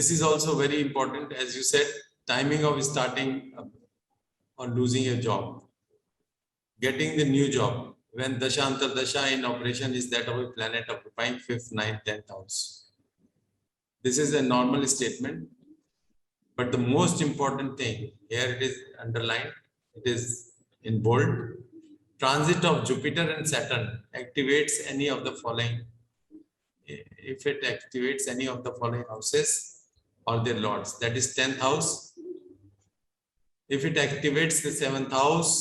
this is also very important, as you said, timing of starting or losing a job, getting the new job when Dasha Antardasha in operation is that of a planet occupying 5th, 9th, 10th house. This is a normal statement, but the most important thing here, it is underlined, it is in bold. Transit of Jupiter and Saturn activates any of the following. If it activates any of the following houses or their lords, that is 10th house. If it activates the 7th house,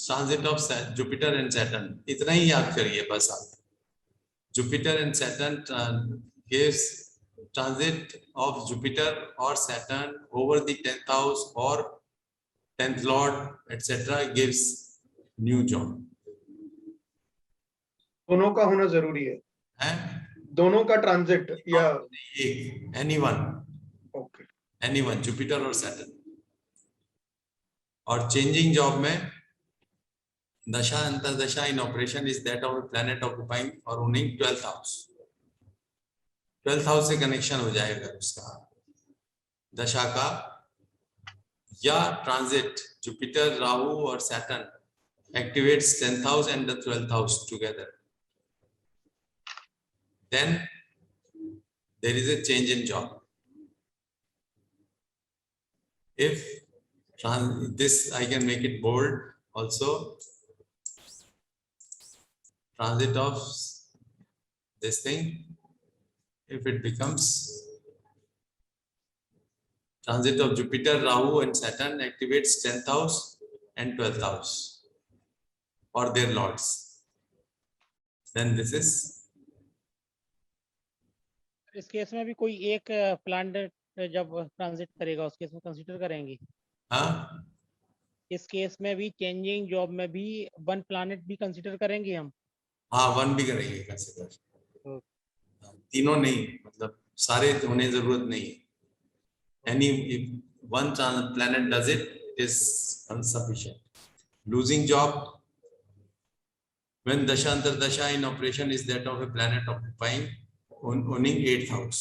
transit of Jupiter and Saturn. इतना ही याद करिए बस आप. Jupiter and Saturn gives transit of Jupiter or Saturn over the 10th house or 10th lord, etc. gives new job. दोनों का होना जरूरी है? दोनों का ट्रांजिट या anyone? Okay. Anyone, Jupiter or Saturn. और changing job में दशा अंतरदशा in operation is that of a planet occupying or owning 12th house. 12th house से connection हो जाएगा उसका दशा का, या transit Jupiter, Rahu or Saturn activates 10th house and the 12th house together. Then there is a change in job. If this, I can make it bold also. Transit of this thing, if it becomes transit of Jupiter, Rahu and Saturn activates 10th house and 12th house or their lords, then this is. इस case में भी कोई एक planet जब transit करेगा उस case में consider करेंगे? हाँ, इस केस में भी चेंजिंग जॉब में भी वन प्लैनेट भी कंसीडर करेंगे हम? हाँ, वन भी करेंगे कंसीडर. तीनों नहीं, मतलब सारे होने जरूरत नहीं है. Any if one planet does it, it is insufficient. Losing job when Dasha Antardasha in operation is that of a planet occupying owning 8th house.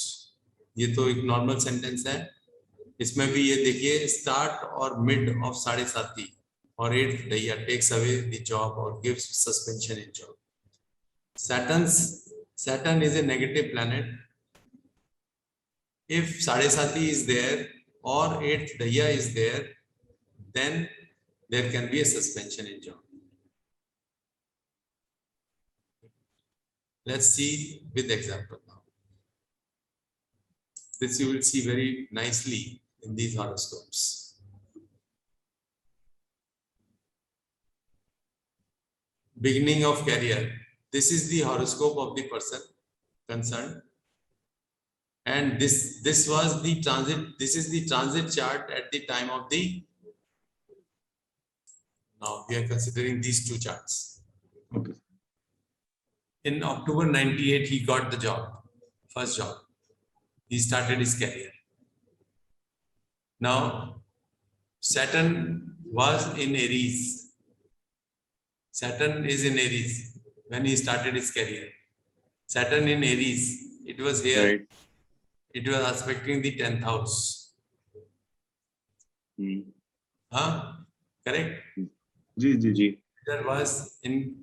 ये तो एक नॉर्मल सेंटेंस है. इसमें भी ये देखिए, स्टार्ट और मिड ऑफ 7.5 और 8th दैया takes away the job or gives suspension in job. Saturn is a negative planet. If 7.5 is there or 8th दैया is there, then there can be a suspension in job. Let's see with example now. This you will see very nicely in these horoscopes. Beginning of career. This is the horoscope of the person concerned, and this was the transit. This is the transit chart at the time of the. Now we are considering these two charts. Okay. In October 98, he got the job, first job. He started his career. Now, Saturn was in Aries. Saturn is in Aries when he started his career. Saturn in Aries, it was here. Right. It was aspecting the 10th house. Huh? Correct? Ji. There was in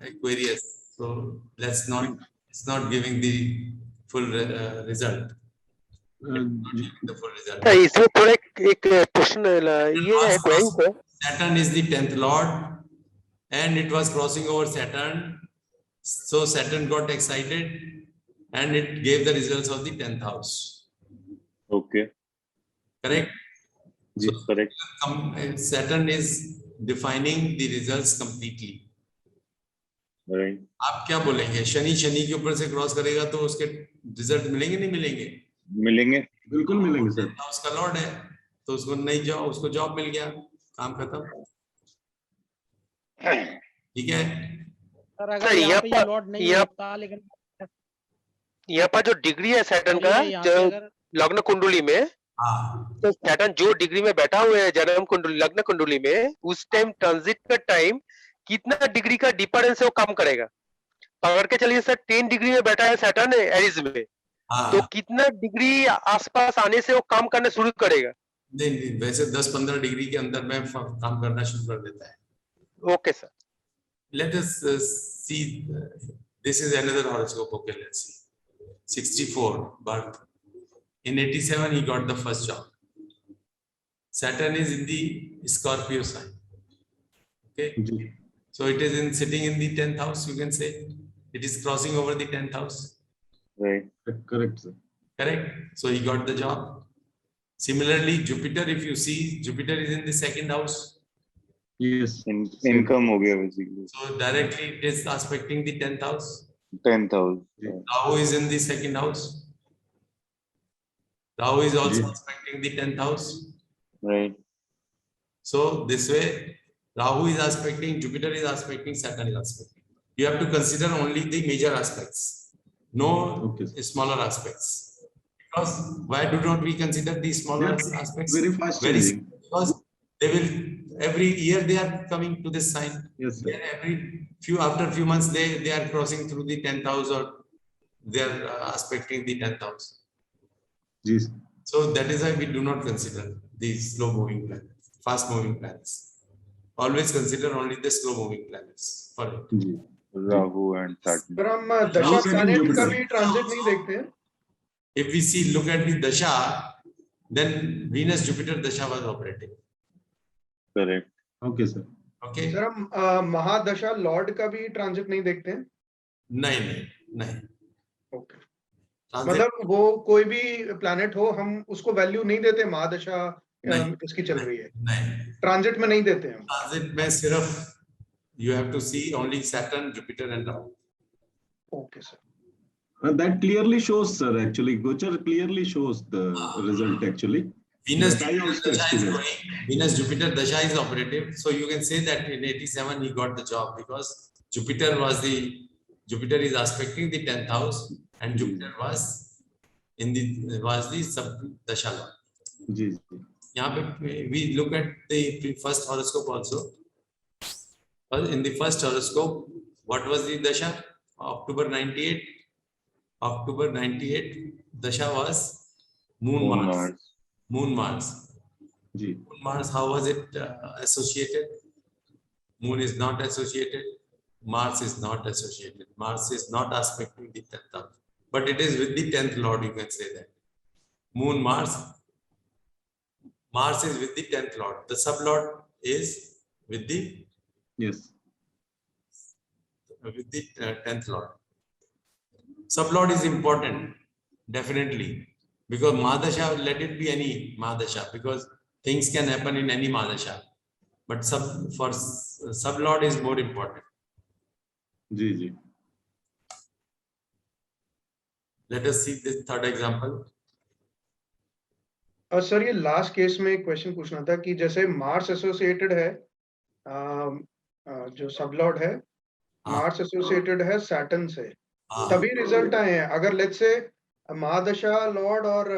Aquarius. So let's not, it's not giving the full result. The full result. इसमें थोड़ा एक question ये है question. Saturn is the 10th lord and it was crossing over Saturn. So Saturn got excited and it gave the results of the 10th house. Okay. Correct? Yes, So, correct. Saturn is defining the results completely. Right. आप क्या बोलेंगे? शनि के ऊपर से cross करेगा तो उसके result मिलेंगे नहीं मिलेंगे? मिलेंगे, बिल्कुल मिलेंगे सर. उसका लॉर्ड है तो उसको नहीं जॉब, उसको जॉब मिल गया, काम खत्म. ठीक है. सर अगर यहाँ पे ये लॉर्ड नहीं होता, लेकिन यहाँ पर जो डिग्री है सैटर्न का जो लग्न कुंडली में, तो सैटर्न जो डिग्री में बैठा हुआ है जन्म कुंडली लग्न कुंडली में, उस टाइम ट्रांजिट का टाइम कितना डिग्री का डिफरेंस है वो कम करेगा. पकड़ के चलिए सर 10 डिग्री में बैठा है सैटर्न एरीज में, हाँ तो कितना डिग्री आसपास आने से वो काम करना शुरू करेगा? नहीं, वैसे 10-15 डिग्री के अंदर में काम करना शुरू कर देता है. Okay sir. Let us see. This is another horoscope. Okay, let's see. 64 birth. In 87, he got the first job. Saturn is in the Scorpio sign. Okay, जी so it is in sitting in the 10th house. You can say it is crossing over the 10th house. Right. Correct sir Correct. So he got the job. Similarly, Jupiter. If you see, Jupiter is in the second house. Yes Income हो गया basically. So directly it is aspecting the 10th house. 10th house. Yeah. Rahu is in the second house. Rahu is also Yeah. aspecting the 10th house. Right. So this way, Rahu is aspecting, Jupiter is aspecting, Saturn is aspecting. You have to consider only the major aspects, no Okay. smaller aspects. Because why do not we consider the smaller Yeah, aspects? very fast Very changing. because they will every year they are coming to this sign. Yes sir Then after few months they are crossing through the 10th house or they are aspecting the 10th house. जी So that is why we do not consider these slow moving planets, fast moving planets. Always consider only the slow moving planets for it. जी Rahu and Saturn. पर हम दशा Rahu, Saturn, planet का Jupiter. भी transit नहीं देखते हैं. If we see, look at the dasha, then Venus Jupiter dasha was operating. Correct. Okay sir Okay? Sir हम महादशा लॉर्ड का भी ट्रांजिट नहीं देखते हैं. नहीं. ओके. Transit, मतलब वो कोई भी प्लैनेट हो हम उसको वैल्यू नहीं देते. महादशा नहीं. इसकी चल रही है, नहीं. ट्रांजिट में नहीं देते हम. Transit में सिर्फ you have to see only Saturn, Jupiter and Rahu. Okay sir. that clearly shows sir actually Gochar clearly shows the result actually Venus But I Jupiter also dasha is experienced. going. Venus Jupiter dasha is operative. So you can say that in 87 he got the job because Jupiter is aspecting the 10th house and Jupiter was the sub dasha lord. जी जी यहाँ पे we look at the first horoscope also. Well, in the first horoscope, what was the dasha? October 98. October 98 dasha was Moon Moon Mars. Mars. Moon Mars. जी Moon Mars, how was it associated? Moon is not associated. Mars is not associated. Mars is not aspecting the 10th house. But it is with the 10th lord, you can say that. Moon Mars. Mars is with the 10th lord. The sublord is with the yes 10th lord. Sublord is important, definitely, because Mahadasha, let it be any Mahadasha, because things can happen in any Mahadasha. But sublord is more important. जी जी Let us see this third example. Sir ये last case में एक question पूछना था कि जैसे Mars associated है, जो सब लॉर्ड है मार्स एसोसिएटेड है सैटर्न से, तभी रिजल्ट आए हैं. अगर लेट्स से महादशा लॉर्ड और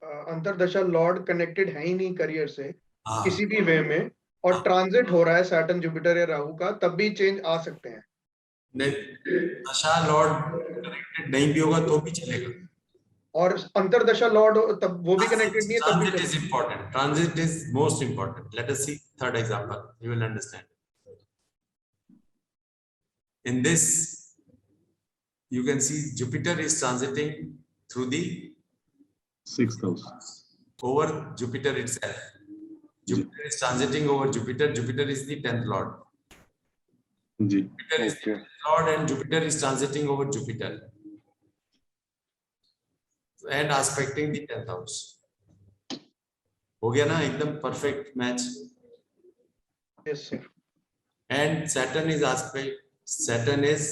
अंतरदशा लॉर्ड कनेक्टेड है ही नहीं करियर से किसी भी वे में, और ट्रांजिट हो रहा है सैटर्न जुपिटर या राहु का, तब भी चेंज आ सकते हैं. दशा लॉर्ड कनेक्टेड नहीं भी होगा तो भी चलेगा. और अंतरदशा लॉर्ड तब वो भी कनेक्टेड नहीं है तब भी Transit is important. Transit is most important. Let us see third example. You will understand. In this, you can see Jupiter is transiting through the 6th house over Jupiter itself. Jupiter is transiting over Jupiter. Jupiter is the 10th lord. Ji Jupiter is the Okay. 10th lord and Jupiter is transiting over Jupiter and aspecting the 10th house. हो गया ना एकदम perfect match. Yes sir. And Saturn is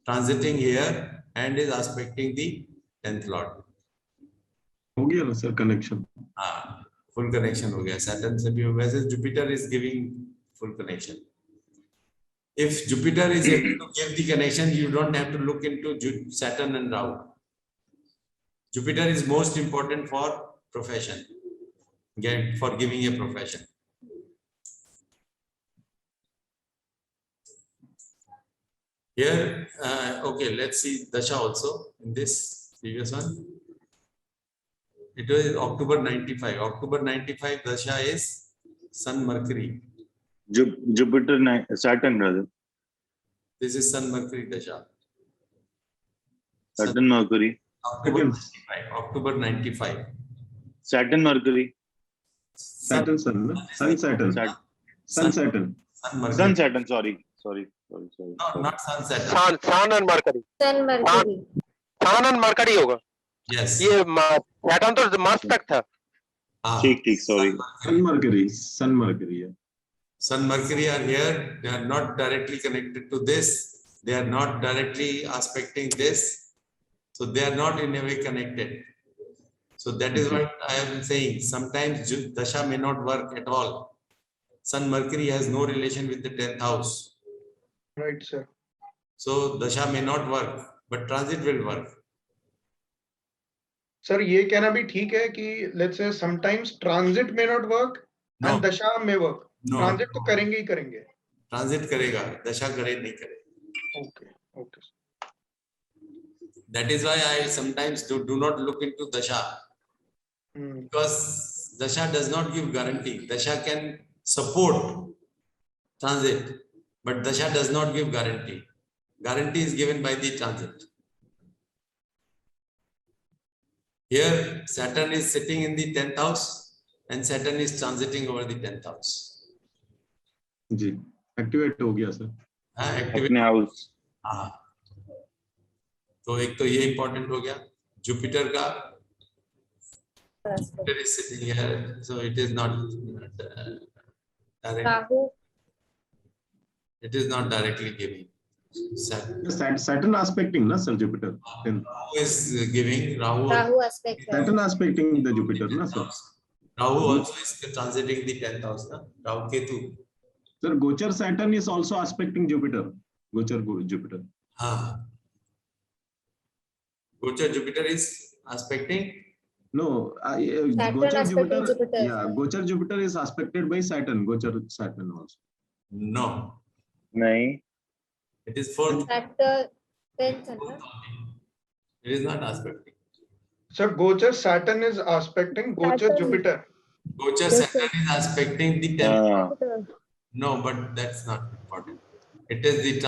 transiting here and is aspecting the 10th lord. हो गया ना sir connection. Full connection हो गया. Saturn से भी वैसे Jupiter is giving full connection. If Jupiter is able to give the connection, you don't have to look into Saturn and Rahu. Jupiter is most important for profession, for giving a profession. Here, okay, let's see Dasha also in this. Previous one. It was October 95. October 95 Dasha is Sun Mercury. Jupiter, Saturn rather. This is Sun Mercury Dasha. Saturn, Mercury. October 95. October 95. Saturn, Mercury. Saturn, Sun, no? Sun, Saturn. Sat- Sun, Saturn. Sun Mercury. Sun, Saturn. Sorry. No, not Sun Saturn. Sun and Mercury. Sun Mercury. Sun and Mercury होगा. Yes. ये Saturn तो Mars तक था. Ah, ठीक, sorry. Sun, Mercury. Sun, Mercury. Yeah. Sun Mercury are here. They are not directly connected to this. They are not directly aspecting this. So they are not in a way connected. So that is what I am saying. Sometimes Dasha may not work at all. Sun Mercury has no relation with the 10th house. Right, sir. So Dasha may not work, but transit will work. Sir ये कहना भी ठीक है कि let's say sometimes transit may not work No. and dasha may work. No. Transit तो करेंगे ही करेंगे. Transit करेगा, Dasha करे नहीं करे. Okay, okay. That is why I sometimes do not look into Dasha. Because Dasha does not give guarantee. Dasha can support transit, but Dasha does not give guarantee. Guarantee is given by the transit. Here, Saturn is sitting in the 10th house and Saturn is transiting over the 10th house. Ji, activate हो गया sir. Activate. अपने house. हाँ. तो एक तो ये important हो गया. Jupiter का Jupiter is sitting here, so it is not direct. Rahu. It is not directly giving. Saturn. Saturn aspecting, na sir, Jupiter. Then Rahu is giving. Rahu aspect. Saturn aspecting the Jupiter, na sir. Rahu also is transiting the 10th house, na? Rahu Ketu. Sir, Gochar Saturn is also aspecting Jupiter. Gochar Jupiter. हाँ. Gochar Jupiter is aspecting. No, Saturn Gochar aspecting Jupiter. Yeah, Gochar Jupiter is aspected by Saturn. Gochar Saturn also. No. नहीं. It is for. Saturn, 10th, na? It is not aspecting. Sir, Gochar Saturn is aspecting Gochar Saturn. Jupiter. Gochar Yes, Saturn is aspecting the 10th. हाँ. No, but that's not important. It is the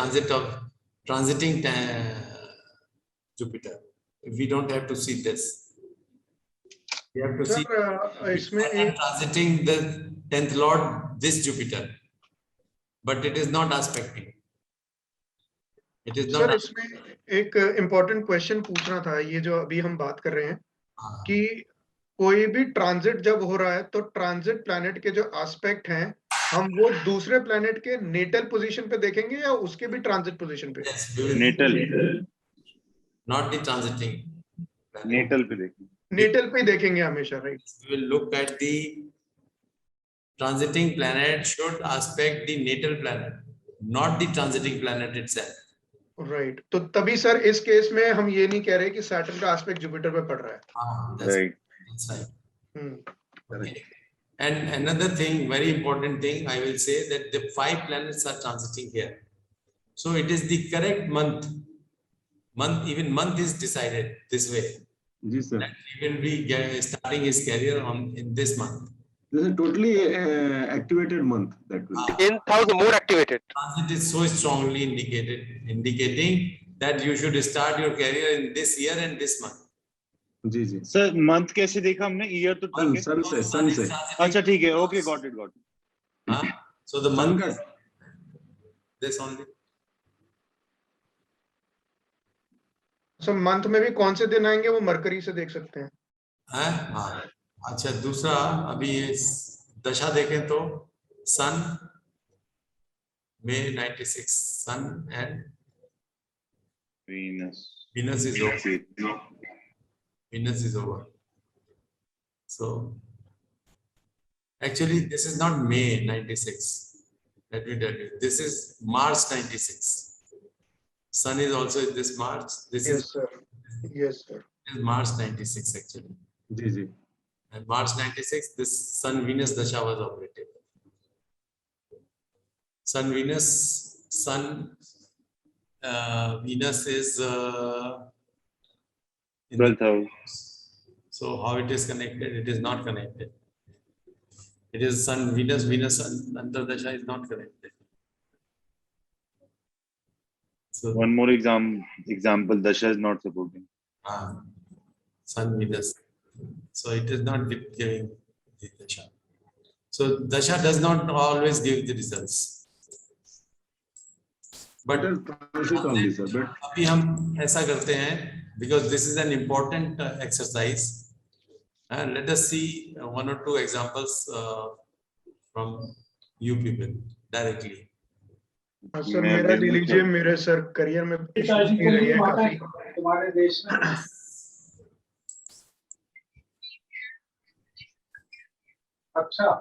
transiting Jupiter. We don't have to see this. We have to see Sir, इसमें एक transiting the 10th Lord, this Jupiter. But it is not aspecting. It is sir not. इसमें एक important question पूछना था, ये जो अभी हम बात कर रहे हैं कि कोई भी ट्रांजिट जब हो रहा है तो ट्रांजिट प्लैनेट के जो एस्पेक्ट हैं हम वो दूसरे प्लैनेट के नेटल पोजीशन पे देखेंगे या उसके भी ट्रांजिट पोजीशन पे? Yes, we will. Natal. Not the transiting. Natal पे देखिए. नेटल पे ही देखेंगे हमेशा, right? We will look at the transiting planet should aspect the natal planet, not the transiting planet itself. Right, तो तभी सर इस case में हम ये नहीं कह रहे कि सैटर्न का एस्पेक्ट जुपिटर पे पड़ रहा है. That's Right. that's right. Correct. And another thing, very important thing, I will say that the 5 planets are transiting here. So it is the correct month. Even month is decided this way. Ji sir. That he will be starting his career in this month. This is a totally activated month. That will be. 10th house more activated. Transit is so strongly indicating that you should start your career in this year and this month. Ji ji. Sir, month कैसे देखा हमने? Year तो ठीक है. Sun से, sun से. अच्छा ठीक है. Okay, got it. Huh? So the Sun month का. is this only. Sir month में भी कौन से दिन आएंगे वो मरकरी से देख सकते हैं. हाँ. अच्छा, दूसरा अभी ये दशा देखें तो सन May 96 sun and Venus. Venus is over. Venus is over. So actually this is not May 96. Let me tell you, this is March 96. Sun is also in this March. This Yes sir. Yes sir. is March 96 actually. Ji ji. And March 96, this Sun Venus Dasha was operative. Sun Venus is in the 12th house. So how it is connected? It is not connected. It is Sun, Venus, Venus, Antardasha is not connected. So One more example, Dasha is not supporting. Sun, Venus. So it is not giving the Dasha. So Dasha does not always give the results. But Transit only, sir. But अभी हम ऐसा करते हैं because this is an important exercise. Let us see one or two examples from you people directly. Sir मैं मेरा अभी ले नहीं लीजिए, कर- मेरे सर करियर में issues नहीं रही है काफी। तुम्हारे देश में अच्छा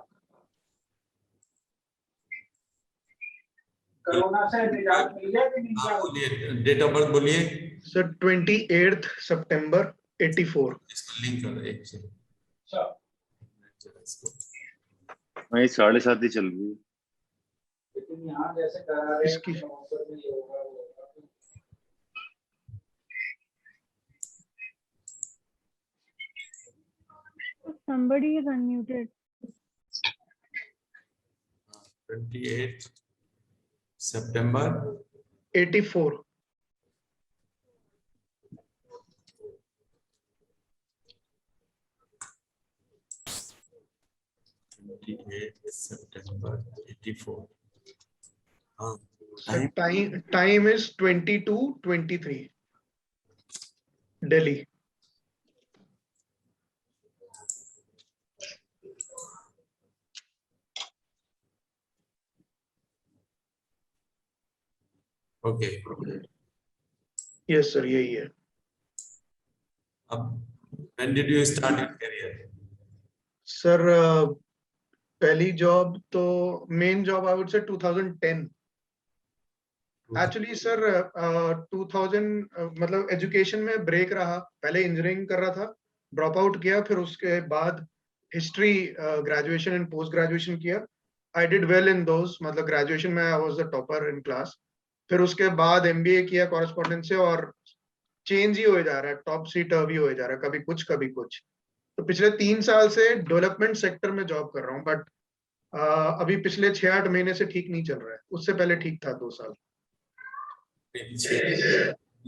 कोरोना से निजात मिल गया कि नहीं हाँ, क्या? बोलिए डेट ऑफ बर्थ बोलिए, सर 28 सितंबर 84। इसको लिंक करो एक से। अच्छा वही 7:30 ही चल रही है। लेकिन यहाँ जैसे करा रहे हैं इसकी- कि नवंबर में ये होगा वो होगा। Somebody is unmuted. 28 September 84। September 84। हाँ, sir time is 22:23 Delhi. Okay. Yes sir यही है। अब when did you start your career? Sir पहली जॉब तो main job I would say 2010। Actually sir 2000 मतलब एजुकेशन में ब्रेक रहा, पहले इंजीनियरिंग कर रहा था, ड्रॉप आउट किया, फिर उसके बाद history graduation and post graduation किया। आई डिड वेल इन दोस, मतलब ग्रेजुएशन में I was the topper in class. फिर उसके बाद एमबीए किया कॉरेस्पॉन्डेंस से, और चेंज ही हो जा रहा है, टॉप सी टर्व ही हो जा रहा है, कभी कुछ कभी कुछ। तो पिछले 3 साल से डेवलपमेंट सेक्टर में जॉब कर रहा हूँ, बट अभी पिछले 6-8 महीने से ठीक नहीं चल रहा है। उससे पहले ठीक था 2 साल।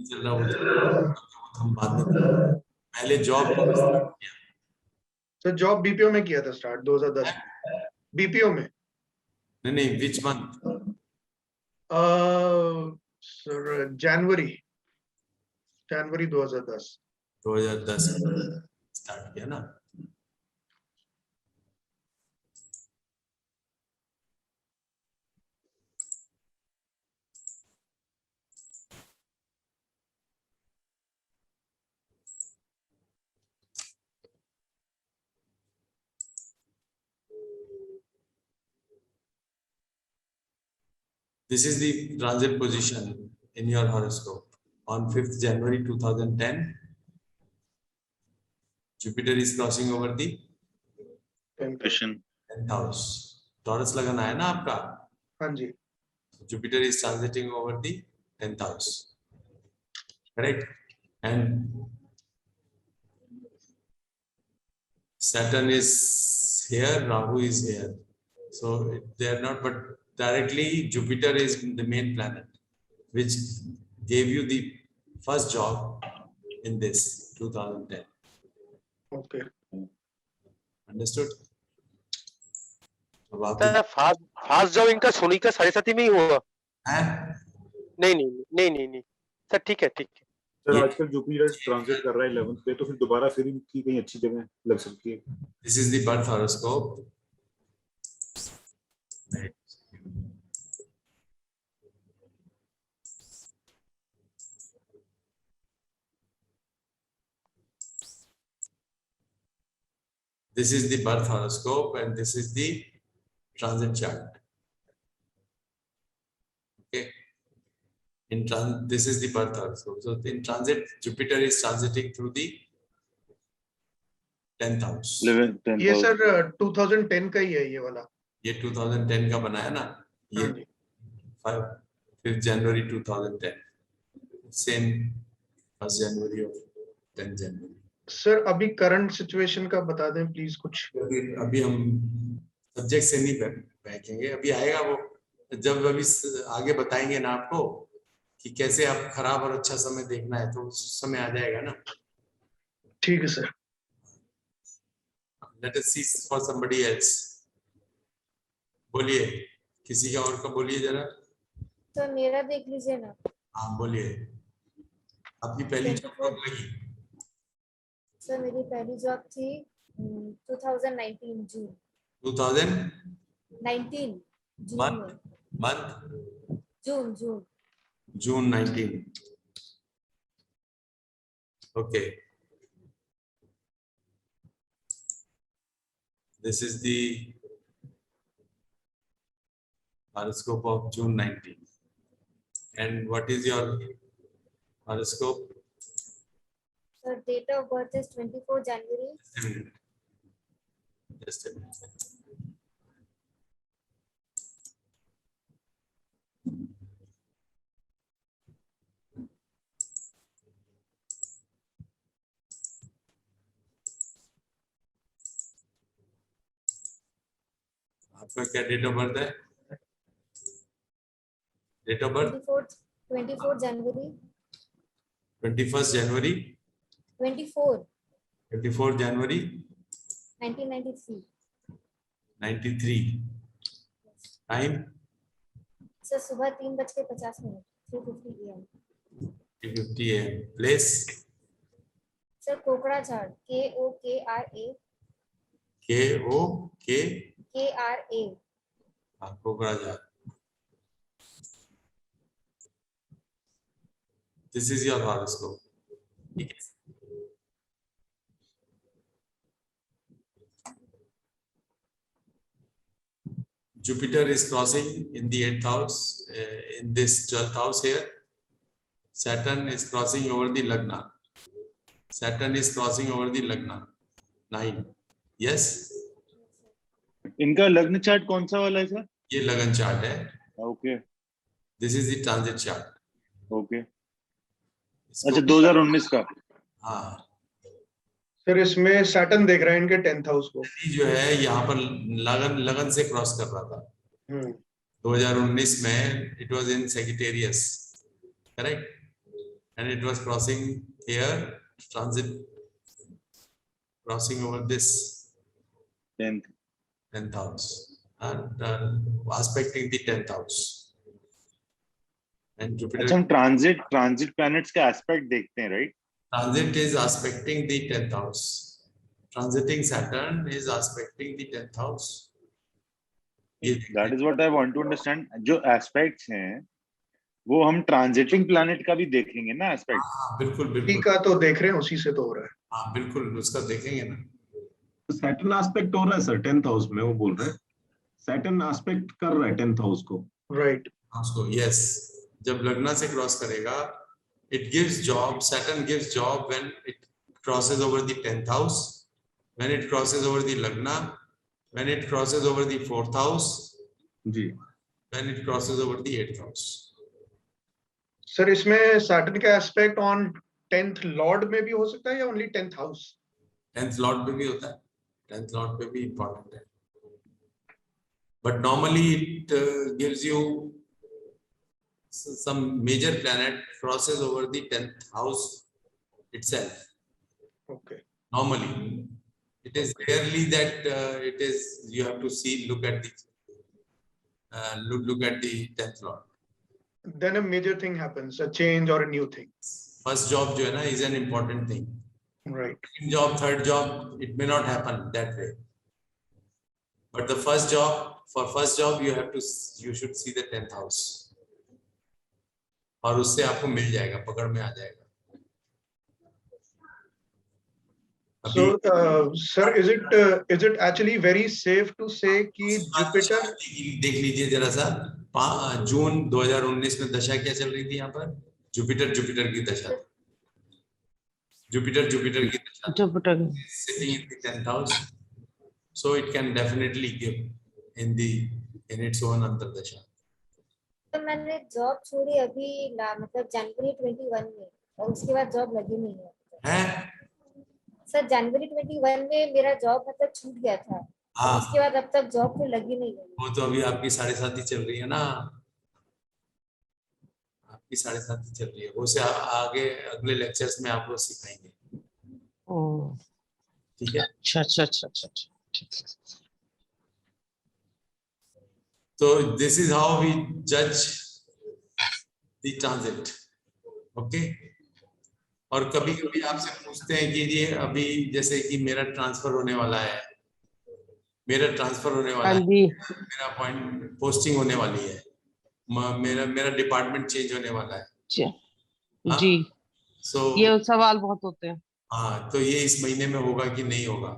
चल रहा हो हम बाद में, पहले जॉब किया। सर जॉब बीपीओ में किया था स्टार्ट 2010 बीपीओ में। नहीं, which month? Sir January 2010। 2010 start किया ना। This is the transit position in your horoscope. On 5th January 2010, Jupiter is crossing over the Question. 10th house. Taurus लगाना है ना आपका? हाँ जी। Jupiter is transiting over the 10th house. Correct? And Saturn is here, Rahu is here. So they are not, but directly Jupiter is the main planet, which gave you the first job in this 2010. Okay. Understood? अब आप fast job इनका सोनी का 7:30 में ही हुआ। हैं? नहीं sir, ठीक है। सर आजकल जुपिटर ट्रांजिट कर रहा है 11th पे, तो फिर दोबारा फिर इनकी कहीं अच्छी जगह लग सकती है। This is the birth horoscope. Right. This is the birth horoscope and this is the transit chart. Okay. This is the birth horoscope. So in transit, Jupiter is transiting through the 10th house. 11th, 10th ये house. Sir 2010 का ही है ये वाला। ये 2010 का बना है ना, ये 5th January 2010, same 1st January of 10 January. Sir अभी करंट सिचुएशन का बता दें प्लीज कुछ। अभी हम सब्जेक्ट से नहीं बैठेंगे, अभी आएगा वो, जब अभी आगे बताएंगे ना आपको कि कैसे आप खराब और अच्छा समय देखना है, तो उस समय आ जाएगा ना। ठीक है sir. Let us see for somebody else. बोलिए, किसी का और का बोलिए जरा। तो मेरा देख लीजिए ना। हाँ बोलिए, आपकी पहली जॉब कब लगी? सर मेरी पहली जॉब थी 2019 जून। 2019 जून में। Month June June. June 19. Okay. This is the horoscope of June 19. And what is your horoscope? Sir date of birth is 24 January. Just a minute. Just a minute. आपका क्या date of birth है? Date of birth 24 January. 21st January. 24 January 1993. 93. Time sir सुबह 3:50 3:50 AM. 3:50 AM. Place sir Kokrajhar KOKRA. KRA. Kokrajhar. This is your horoscope. ठीक है। Jupiter is crossing in the 8th house, in this 12th house here. Saturn is crossing over the Lagna. Saturn is crossing over the Lagna. 9. Yes. इनका लग्न chart कौन सा वाला है sir? ये लगन चार्ट है। Okay. This is the transit chart. Okay. अच्छा 2019 का। हाँ। सर इसमें सैटर्न देख रहे हैं इनके 10th हाउस को। जो है यहाँ पर लगन से क्रॉस कर रहा था। 2019 में it was in Sagittarius, correct? And it was crossing here, transit, crossing over this 10th house and aspecting the 10th house. And Jupiter. अच्छा हम ट्रांजिट प्लैनेट्स का एस्पेक्ट देखते हैं, right? Transit is aspecting the 10th house. Transiting Saturn is aspecting the 10th house. That is what I want to understand. जो aspects हैं वो हम transiting planet का भी देखेंगे ना एस्पेक्ट? हाँ बिल्कुल बिल्कुल। का तो देख रहे हैं, उसी से तो हो रहा है। हाँ बिल्कुल, उसका देखेंगे ना। सैटर्न एस्पेक्ट हो रहा है सर 10th हाउस में, वो बोल रहे हैं सैटर्न एस्पेक्ट कर रहा है 10th हाउस को। राइट। उसको यस, जब लग्न से क्रॉस करेगा, it gives job. Saturn gives job when it crosses over the 10th house, when it crosses over the lagna, when it crosses over the 4th house, जी, when it crosses over the 8th house. Sir इसमें Saturn का aspect on 10th lord में भी हो सकता है या only 10th house? 10th Lord पे भी होता है, 10th लॉर्ड पे भी इंपॉर्टेंट है, but normally it gives you some major planet crosses over the 10th house itself. Okay. Normally, it is rarely that it is. You have to see, look at the 10th lord. Then a major thing happens, a change or a new thing. First job जो है ना is an important thing. Right. Second job, third job, it may not happen that way. But the first job, for first job, you should see the 10th house. और उससे आपको मिल जाएगा, पकड़ में आ जाएगा। So, sir, is it actually very safe to say कि Jupiter? देख लीजिए जरा सा, जून 2019 में दशा क्या चल रही थी यहाँ पर? जुपिटर की दशा, जुपिटर की दशा, sitting in the 10th house, so it can definitely give in its own अंतर्दशा। तो मैंने जॉब छोड़ी अभी मतलब जनवरी 21 में, और उसके बाद जॉब लगी नहीं है। है। सर जनवरी 21 में मेरा जॉब मतलब छूट गया था, हाँ उसके बाद अब तक जॉब पे लगी नहीं है। वो तो अभी आपकी 7.5 चल रही है ना, आपकी 7.5 चल रही है, वो से आगे अगले लेक्चर्स में आपको सिखाएंगे। ओ, ठीक है, अच्छा अच्छा अच्छा अच्छा अच्छा, ठीक है। तो दिस इज हाउ वी जज द ट्रांजिट। ओके, और कभी कभी आपसे पूछते हैं कि ये अभी जैसे कि मेरा ट्रांसफर होने वाला है, मेरा ट्रांसफर होने वाला हाँ है, जी, मेरा अपॉइंट पोस्टिंग होने वाली है, मेरा मेरा डिपार्टमेंट चेंज होने वाला है। जी हाँ? जी, सो ये सवाल बहुत होते हैं। हाँ, तो ये इस महीने में होगा कि नहीं होगा।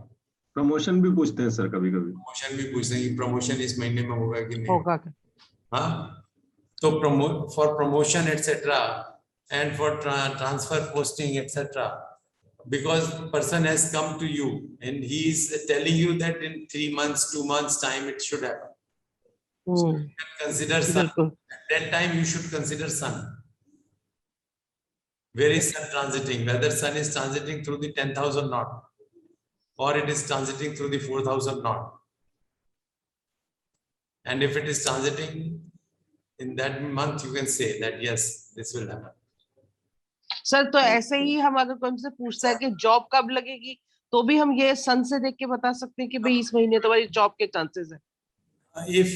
प्रमोशन भी पूछते हैं सर कभी कभी। प्रमोशन भी पूछते हैं कि प्रमोशन इस महीने में होगा कि नहीं होगा होगा। क्या? हाँ, तो for promotion etcetera and for transfer posting etcetera, because person has come to you and he is telling you that in 3 months 2 months time it should happen, so you can consider sun. बिल्कुल। At that time you should consider sun. Where is sun transiting, whether sun is transiting through the 10th or not, or it is transiting through the 4th or not. And if it is transiting in that month, you can say that yes, this will happen. Sir तो ऐसे ही हम अगर कोई हमसे पूछता है कि job कब लगेगी, तो भी हम ये सन से देख के बता सकते हैं कि भाई इस महीने तुम्हारी जॉब के चांसेस है। If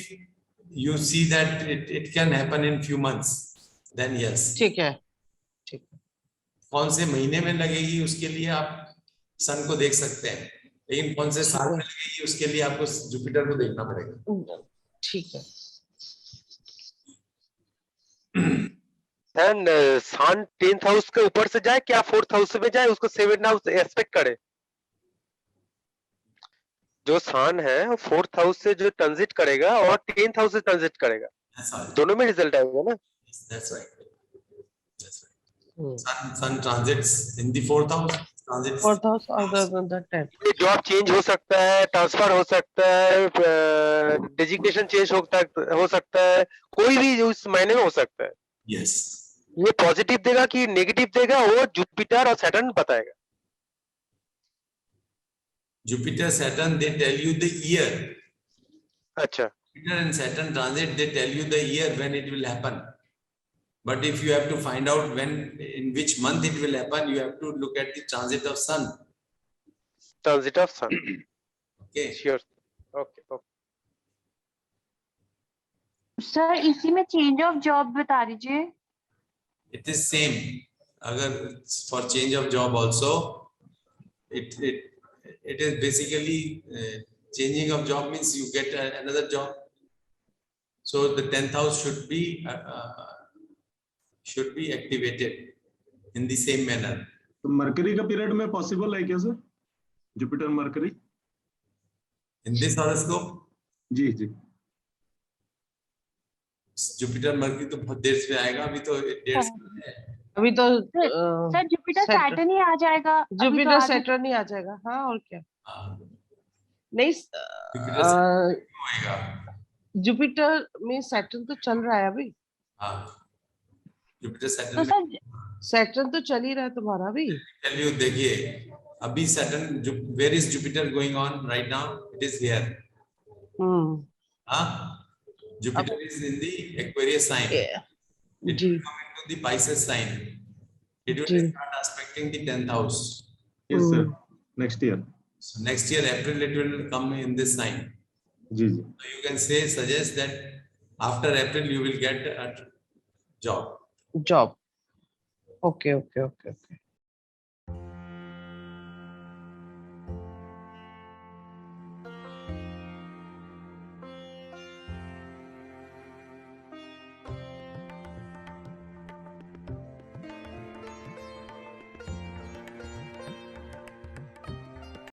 you see that it can happen in few months, then yes. ठीक है, ठीक है। कौन से महीने में लगेगी उसके लिए आप सन को देख सकते हैं, लेकिन कौन से साल में लगेगी उसके लिए आपको जुपिटर को देखना पड़ेगा। ठीक है। एंड सन 10th हाउस के ऊपर से जाए क्या 4th हाउस में जाए, उसको 7th हाउस एस्पेक्ट करे। जो सन है 4th हाउस से जो ट्रांजिट करेगा और 10th हाउस से ट्रांजिट करेगा, दोनों में रिजल्ट आएगा ना। That's right. That's right. Sun transits in the 4th house. Transits. 4th house other than the 10th। ये जॉब चेंज हो सकता है, ट्रांसफर हो सकता है, डेजिग्नेशन चेंज हो सकता है, कोई भी उस महीने में हो सकता है। Yes. ये पॉजिटिव देगा कि नेगेटिव देगा वो जुपिटर और सैटर्न बताएगा। Jupiter, Saturn, they tell you the year. अच्छा, Jupiter and Saturn transit, they tell you the year when it will happen. But if you have to find out when, in which month it will happen, you have to look at the transit of Sun. Transit of Sun. Okay. Sure, okay okay. Sir इसी में change of job बता दीजिए। It is same. Agar for change of job also, it is basically changing of job means you get another job. So the 10th house should be activated in the same manner. तो Mercury का period में possible है क्या sir, Jupiter Mercury? In this horoscope, जी जी। Jupiter Mercury तो बहुत देर से आएगा, अभी तो 1.5 साल है। अभी तो सर जुपिटर सैटर्न ही आ जाएगा। जुपिटर सैटर्न ही आ जाएगा। हाँ और क्या। नहीं, होएगा। जुपिटर में सैटर्न तो चल रहा है अभी। हाँ, जुपिटर तो सैटर्न सर सैटर्न तो चल ही रहा है तुम्हारा भी। tell you, देखिए अभी Saturn, where is Jupiter going on right now? It is here. हाँ, Jupiter is in the Aquarius sign. It will come into the Pisces sign. It will start aspecting the 10th house. Yes sir, next year. So next year April it will come in this sign. जी जी। So you can suggest that after April you will get a job. Job. Okay okay okay okay.